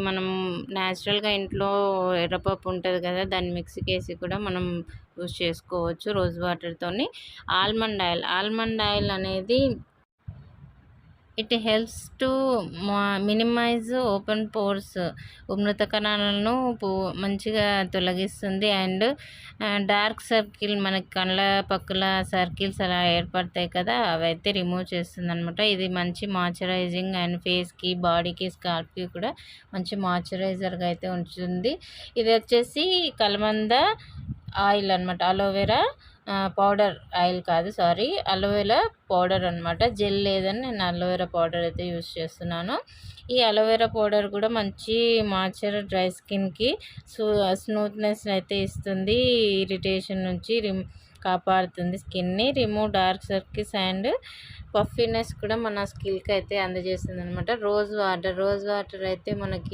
మనం న్యాచురల్‌గా ఇంట్లో ఎర్రపప్పు ఉంటది కదా! దాన్ని మిక్సీకేసి కూడా మనం యూజ్ చేసుకోవచ్చు రోజ్ వాటర్‌తోని. ఆల్మండ్ ఆయిల్ అనేది it helps to minimize open pores, మృత కణాలను మంచిగా తొలగిస్తుంది. అండ్ డార్క్ సర్కిల్, మనకి కళ్ళ పక్కల సర్కిల్స్ అలా ఏర్పడతాయి కదా, అవైతే రిమూవ్ చేస్తుందనమాట. ఇది మంచి మాయిశ్చరైజింగ్ అండ్ ఫేస్కి, బాడీకి, స్కాల్ప్కి కూడా మంచి మాయిశ్చరైజర్గా అయితే ఉంచుతుంది. ఇది వచ్చేసి కలబంద ఆయిల్ అనమాట. అలోవెరా పౌడర్, ఆయిల్ కాదు సారీ, అలోవెరా పౌడర్ అనమాట. జెల్ లేదని నేను అలోవెరా పౌడర్ అయితే యూస్ చేస్తున్నాను. ఈ అలోవెరా పౌడర్ కూడా మంచి మాయిశ్చర్ డ్రై స్కిన్కి స్మూత్నెస్ అయితే ఇస్తుంది. ఇరిటేషన్ నుంచి కాపాడుతుంది స్కిన్ని. Remove dark circles and puffiness కూడా మన స్కిన్కి అయితే అందజేస్తుంది అనమాట. రోజ్ వాటర్ అయితే మనకి